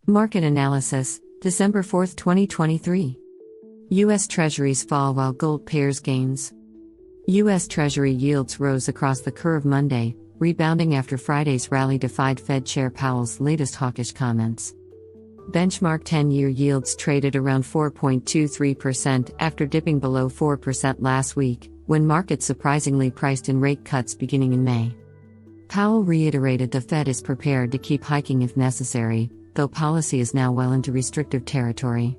Market analysis, December 4, 2023. U.S. Treasuries fall while gold pairs gains. U.S. Treasury yields rose across the curve Monday, rebounding after Friday's rally defied Fed Chair Powell's latest hawkish comments. Benchmark 10-year yields traded around 4.23% after dipping below 4% last week, when markets surprisingly priced in rate cuts beginning in May. Powell reiterated the Fed is prepared to keep hiking if necessary, though policy is now well into restrictive territory.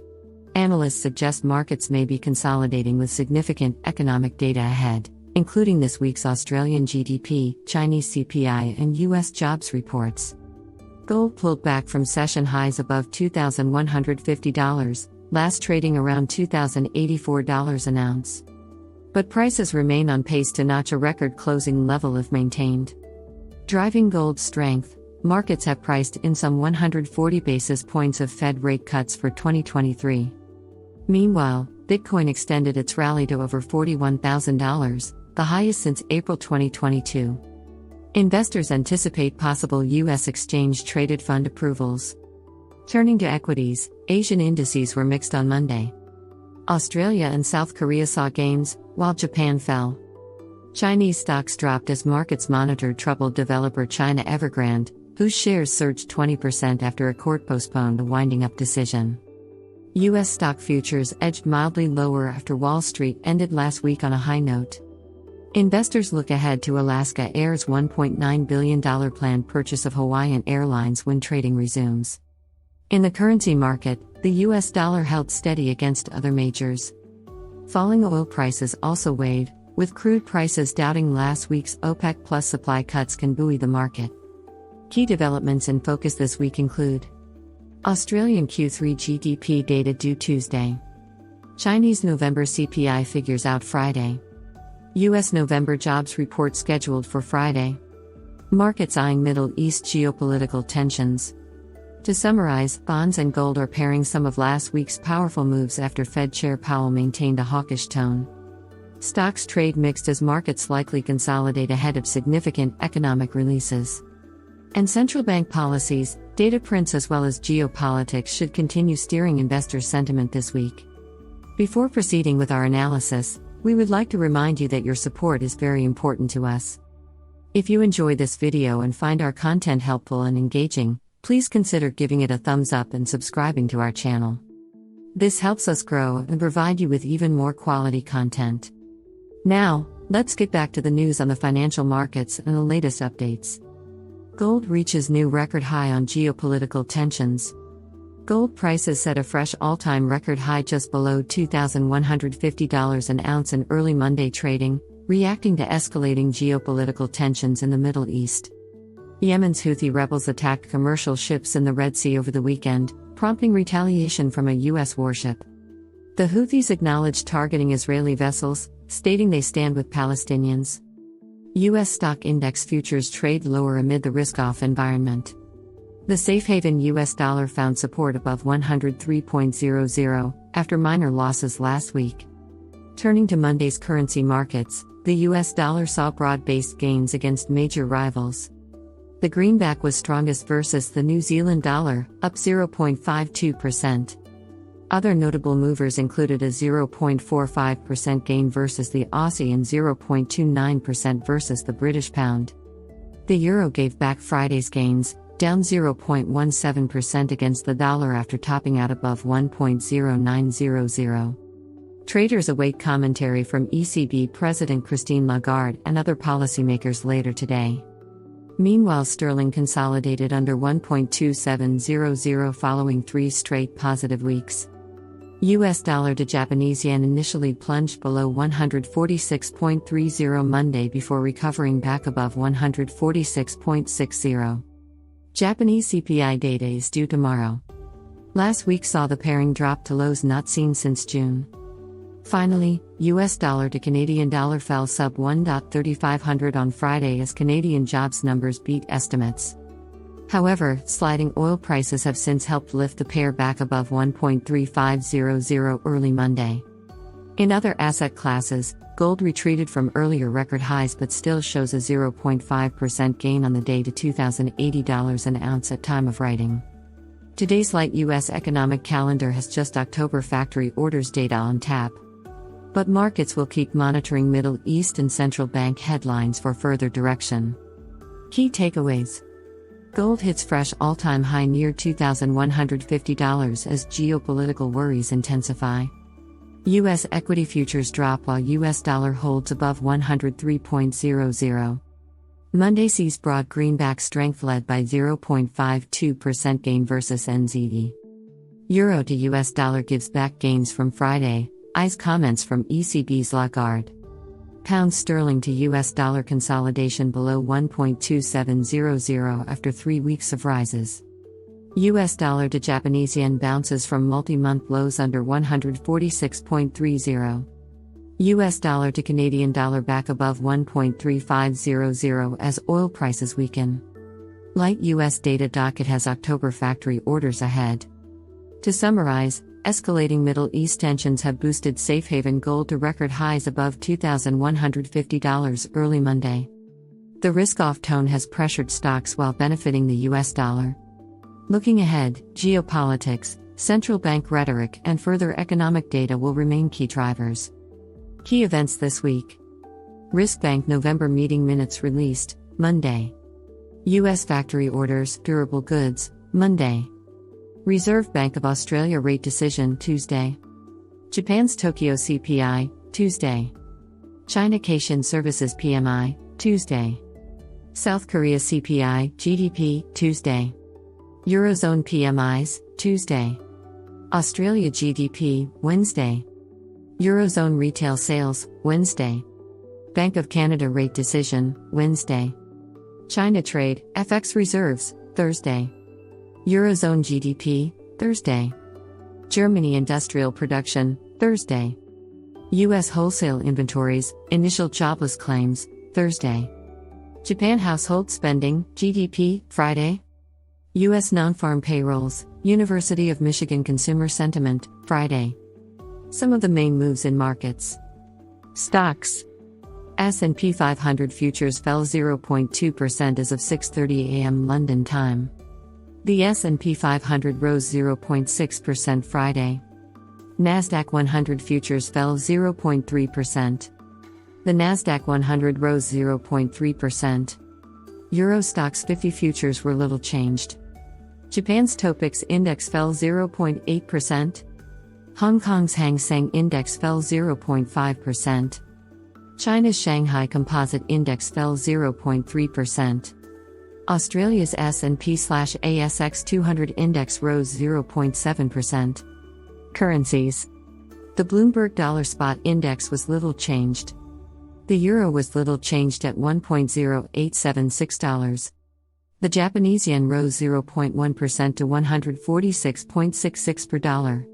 Analysts suggest markets may be consolidating with significant economic data ahead, including this week's Australian GDP, Chinese CPI, and U.S. jobs reports. Gold pulled back from session highs above $2,150, last trading around $2,084 an ounce. But prices remain on pace to notch a record closing level if maintained. Driving gold's strength, markets have priced in some 140 basis points of Fed rate cuts for 2023. Meanwhile, Bitcoin extended its rally to over $41,000, the highest since April 2022. Investors anticipate possible U.S. exchange-traded fund approvals. Turning to equities, Asian indices were mixed on Monday. Australia and South Korea saw gains, while Japan fell. Chinese stocks dropped as markets monitored troubled developer China Evergrande, whose shares surged 20% after a court postponed a winding-up decision. U.S. stock futures edged mildly lower after Wall Street ended last week on a high note. Investors look ahead to Alaska Air's $1.9 billion planned purchase of Hawaiian Airlines when trading resumes. In the currency market, the U.S. dollar held steady against other majors. Falling oil prices also weighed, with crude prices doubting last week's OPEC Plus supply cuts can buoy the market. Key developments in focus this week include Australian Q3 GDP data due Tuesday. Chinese November CPI figures out Friday. U.S. November jobs report scheduled for Friday. Markets eyeing Middle East geopolitical tensions. To summarize, bonds and gold are pairing some of last week's powerful moves after Fed Chair Powell maintained a hawkish tone. Stocks trade mixed as markets likely consolidate ahead of significant economic releases. And central bank policies, data prints as well as geopolitics should continue steering investor sentiment this week. Before proceeding with our analysis, we would like to remind you that your support is very important to us. If you enjoy this video and find our content helpful and engaging, please consider giving it a thumbs up and subscribing to our channel. This helps us grow and provide you with even more quality content. Now, let's get back to the news on the financial markets and the latest updates. Gold reaches new record high on geopolitical tensions. Gold prices set a fresh all-time record high just below $2,150 an ounce in early Monday trading, reacting to escalating geopolitical tensions in the Middle East. Yemen's Houthi rebels attacked commercial ships in the Red Sea over the weekend, prompting retaliation from a U.S. warship. The Houthis acknowledged targeting Israeli vessels, stating they stand with Palestinians. U.S. stock index futures trade lower amid the risk-off environment. The safe haven U.S. dollar found support above 103.00 after minor losses last week. Turning to Monday's currency markets, the U.S. dollar saw broad-based gains against major rivals. The greenback was strongest versus the New Zealand dollar, up 0.52%. Other notable movers included a 0.45% gain versus the Aussie and 0.29% versus the British pound. The euro gave back Friday's gains, down 0.17% against the dollar after topping out above 1.0900. Traders await commentary from ECB President Christine Lagarde and other policymakers later today. Meanwhile, sterling consolidated under 1.2700 following 3 straight positive weeks. U.S. dollar to Japanese yen initially plunged below 146.30 Monday before recovering back above 146.60. Japanese CPI data is due tomorrow. Last week saw the pairing drop to lows not seen since June. Finally, U.S. dollar to Canadian dollar fell sub 1.3500 on Friday as Canadian jobs numbers beat estimates. However, sliding oil prices have since helped lift the pair back above 1.3500 early Monday. In other asset classes, gold retreated from earlier record highs but still shows a 0.5% gain on the day to $2,080 an ounce at time of writing. Today's light U.S. economic calendar has just October factory orders data on tap. But markets will keep monitoring Middle East and central bank headlines for further direction. Key takeaways. Gold hits fresh all-time high near $2,150 as geopolitical worries intensify. U.S. equity futures drop while U.S. dollar holds above 103.00. Monday sees broad greenback strength led by 0.52% gain versus NZE. Euro to US dollar gives back gains from Friday, eyes comments from ECB's Lagarde. Pound sterling to US dollar consolidation below 1.2700 after 3 weeks of rises. US dollar to Japanese yen bounces from multi-month lows under 146.30. US dollar to Canadian dollar back above 1.3500 as oil prices weaken. Light US data docket has October factory orders ahead. To summarize, escalating Middle East tensions have boosted safe haven gold to record highs above $2,150 early Monday. The risk-off tone has pressured stocks while benefiting the US dollar. Looking ahead, geopolitics, central bank rhetoric, and further economic data will remain key drivers. Key events this week. Riskbank November meeting minutes released, Monday. U.S. factory orders, durable goods, Monday. Reserve Bank of Australia rate decision, Tuesday. Japan's Tokyo CPI, Tuesday. China Caixin Services PMI, Tuesday. South Korea CPI, GDP, Tuesday. Eurozone PMIs, Tuesday. Australia GDP, Wednesday. Eurozone retail sales, Wednesday. Bank of Canada rate decision, Wednesday. China trade, FX reserves, Thursday. Eurozone GDP, Thursday. Germany industrial production, Thursday. U.S. wholesale inventories, initial jobless claims, Thursday. Japan household spending, GDP, Friday. U.S. non-farm payrolls, University of Michigan consumer sentiment, Friday. Some of the main moves in markets. Stocks. S&P 500 futures fell 0.2% as of 6:30 a.m. London time. The S&P 500 rose 0.6% Friday. Nasdaq 100 futures fell 0.3%. The Nasdaq 100 rose 0.3%. Euro Stoxx 50 futures were little changed. Japan's Topix index fell 0.8%. Hong Kong's Hang Seng Index fell 0.5%. China's Shanghai Composite Index fell 0.3%. Australia's S&P/ASX 200 Index rose 0.7%. Currencies. The Bloomberg Dollar Spot Index was little changed. The euro was little changed at $1.0876. The Japanese yen rose 0.1% to 146.66 per dollar.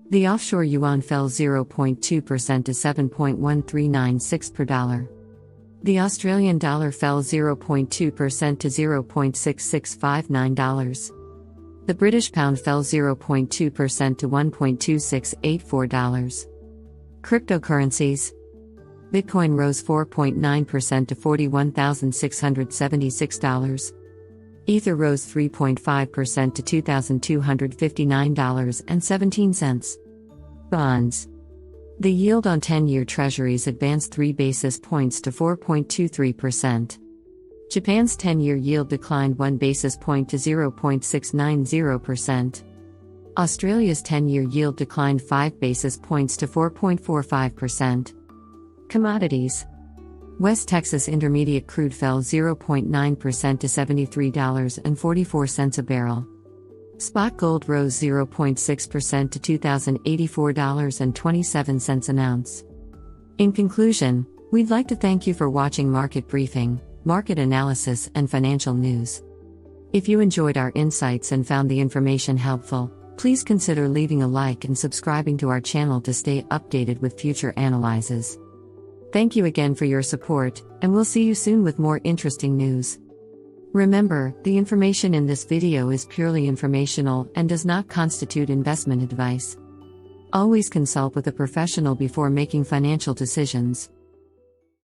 The offshore yuan fell 0.2% to 7.1396 per dollar. The Australian dollar fell 0.2% to $0.6659. The British pound fell 0.2% to $1.2684. Cryptocurrencies. Bitcoin rose 4.9% to $41,676. Ether rose 3.5% to $2,259.17. Bonds. The yield on 10-year Treasuries advanced 3 basis points to 4.23%. Japan's 10-year yield declined 1 basis point to 0.690%. Australia's 10-year yield declined 5 basis points to 4.45%. Commodities. West Texas Intermediate crude fell 0.9% to $73.44 a barrel. Spot gold rose 0.6% to $2,084.27 an ounce. In conclusion, we'd like to thank you for watching Market Briefing, market analysis, and financial news. If you enjoyed our insights and found the information helpful, please consider leaving a like and subscribing to our channel to stay updated with future analyses. Thank you again for your support, and we'll see you soon with more interesting news. Remember, the information in this video is purely informational and does not constitute investment advice. Always consult with a professional before making financial decisions.